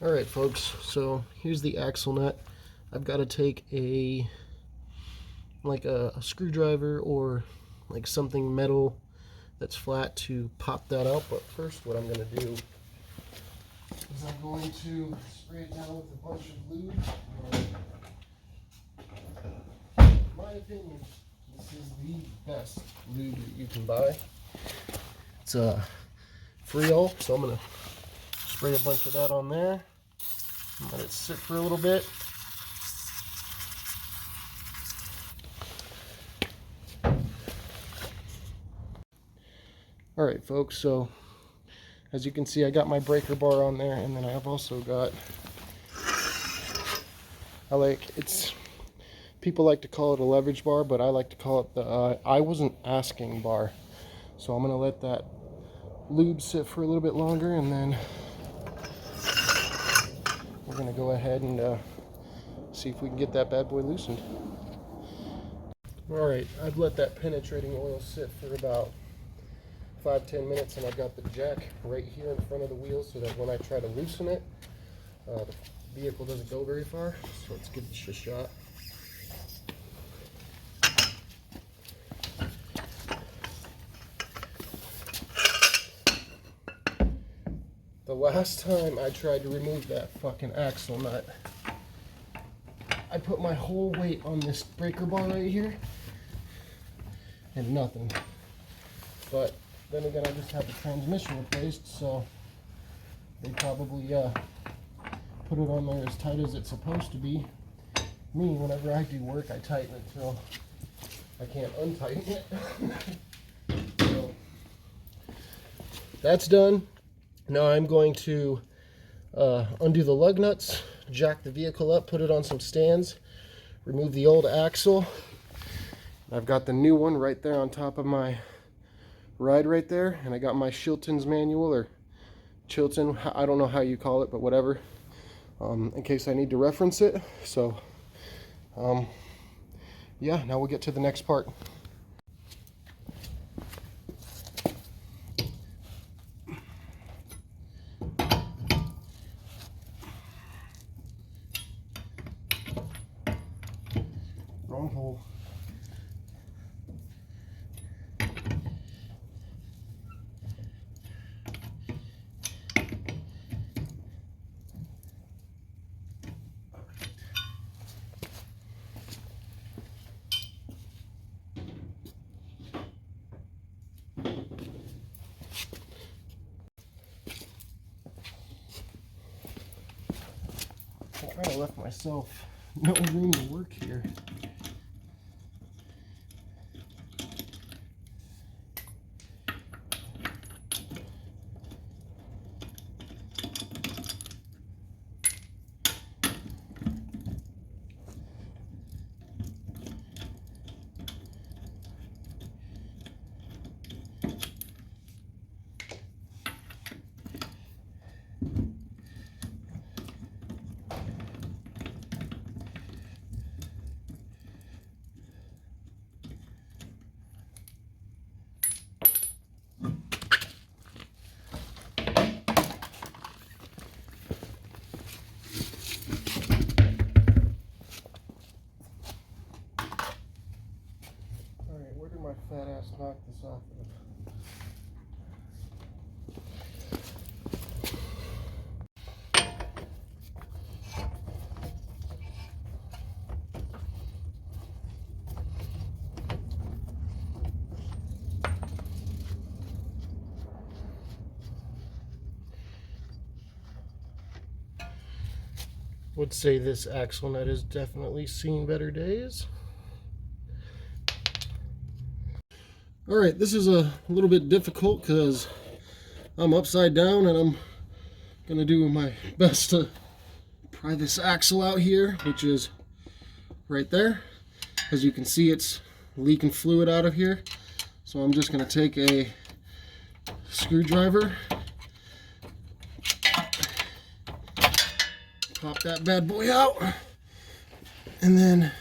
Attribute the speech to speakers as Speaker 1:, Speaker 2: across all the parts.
Speaker 1: Alright folks, so here's the axle nut. I've got to take a screwdriver or like something metal that's flat to pop that out. But first what I'm going to do is I'm going to spray it down with a bunch of lube. In my opinion, this is the best lube that you can buy. It's Freol, so I'm going to spray a bunch of that on there. Let it sit for a little bit. Alright folks, so as you can see I got my breaker bar on there, and then I've also got, people like to call it a leverage bar, but I like to call it the I wasn't asking bar. So I'm going to let that lube sit for a little bit longer, and then we're going to go ahead and see if we can get that bad boy loosened. Alright, I've let that penetrating oil sit for about 5-10 minutes, and I've got the jack right here in front of the wheel so that when I try to loosen it, the vehicle doesn't go very far. So let's give this a shot. The last time I tried to remove that fucking axle nut, I put my whole weight on this breaker bar right here and nothing. But then again, I just had the transmission replaced, so they probably put it on there as tight as it's supposed to be. Me, whenever I do work, I tighten it till I can't untighten it. So that's done. Now I'm going to undo the lug nuts, jack the vehicle up, put it on some stands, remove the old axle. I've got the new one right there on top of my ride right there, and I got my Chilton's manual, or Chilton, I don't know how you call it, but whatever, in case I need to reference it. So yeah, now we'll get to the next part. Wrong hole. I kind of left myself no room to work here. Where did my fat ass knock this off of? Would say this axle nut has definitely seen better days. Alright, this is a little bit difficult because I'm upside down, and I'm going to do my best to pry this axle out here, which is right there. As you can see, it's leaking fluid out of here. So I'm just going to take a screwdriver, pop that bad boy out, and then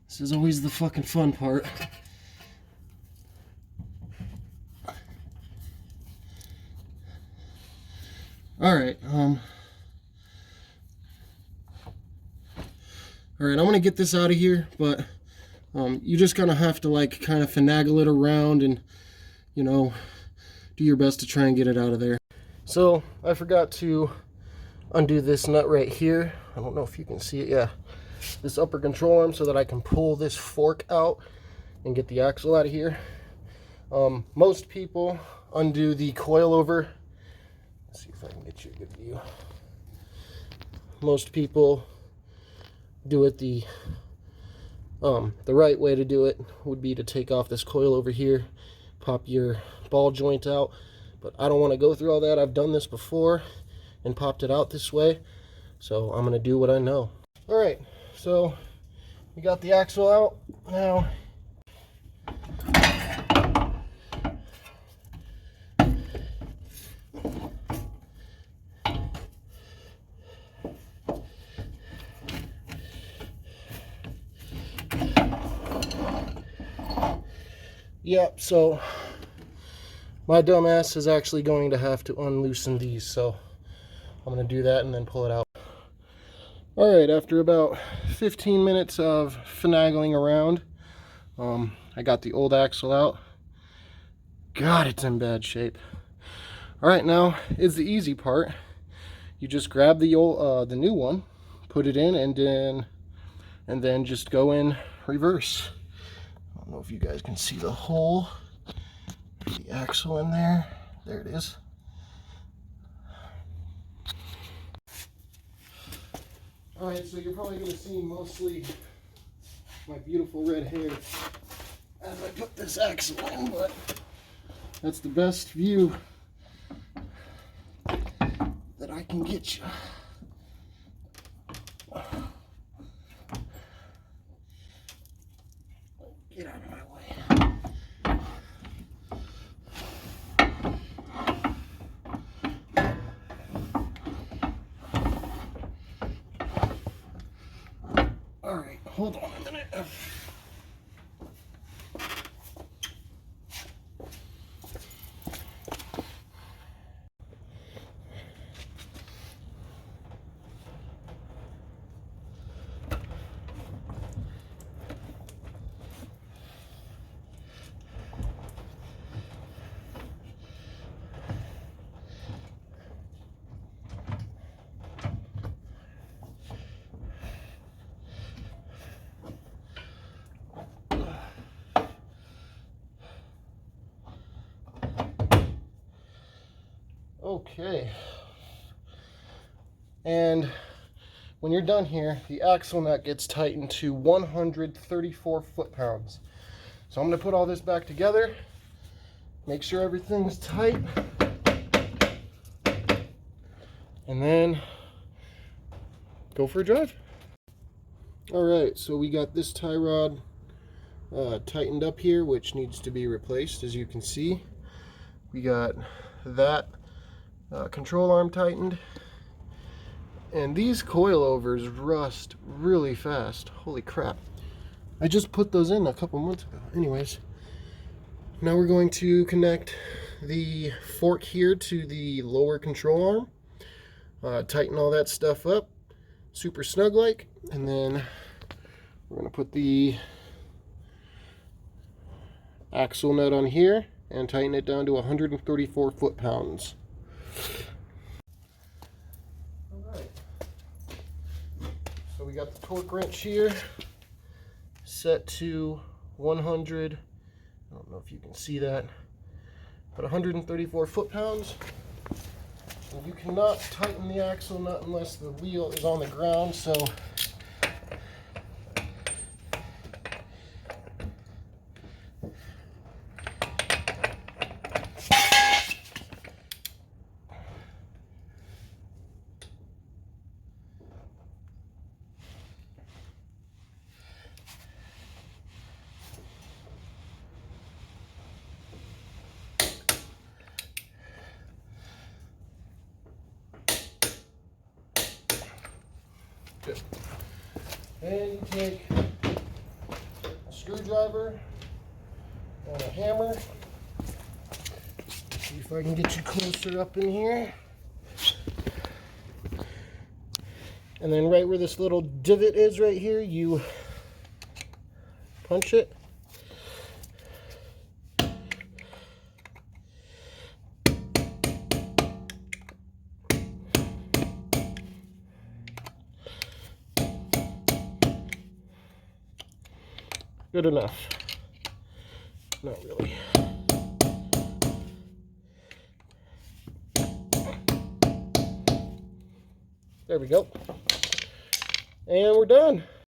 Speaker 1: this is always the fucking fun part. Alright, I'm gonna get this out of here, but you just gonna have to like kind of finagle it around and, you know, do your best to try and get it out of there. So I forgot to undo this nut right here. I don't know if you can see it. Yeah, this upper control arm, so that I can pull this fork out and get the axle out of here. Most people undo the coilover. Let's see if I can get you a good view. Most people do it the right way to do it would be to take off this coil over here, pop your ball joint out, but I don't want to go through all that. I've done this before and popped it out this way, so I'm gonna do what I know. All right, so we got the axle out now. Yep, so my dumbass is actually going to have to unloosen these, so I'm going to do that and then pull it out. Alright, after about 15 minutes of finagling around, I got the old axle out. God, it's in bad shape. Alright, now is the easy part. You just grab the old, the new one, put it in, and then just go in reverse. I don't know if you guys can see the hole, the axle in there. There it is. Alright, so you're probably going to see mostly my beautiful red hair as I put this axle in, but that's the best view that I can get you. Get out of my way. All right, hold on a minute. Okay, and when you're done here, the axle nut gets tightened to 134 foot-pounds. So I'm going to put all this back together, make sure everything's tight, and then go for a drive. Alright, so we got this tie rod tightened up here, which needs to be replaced. As you can see, we got that control arm tightened, and these coilovers rust really fast. Holy crap, I just put those in a couple months ago. Anyways, now we're going to connect the fork here to the lower control arm, tighten all that stuff up super snug like, and then we're going to put the axle nut on here and tighten it down to 134 foot-pounds. Alright, so we got the torque wrench here set to 100, I don't know if you can see that, but 134 foot-pounds. And you cannot tighten the axle nut unless the wheel is on the ground, so and you take a screwdriver and a hammer. See if I can get you closer up in here. And then right where this little divot is right here, you punch it. Good enough. Not really. There we go. And we're done.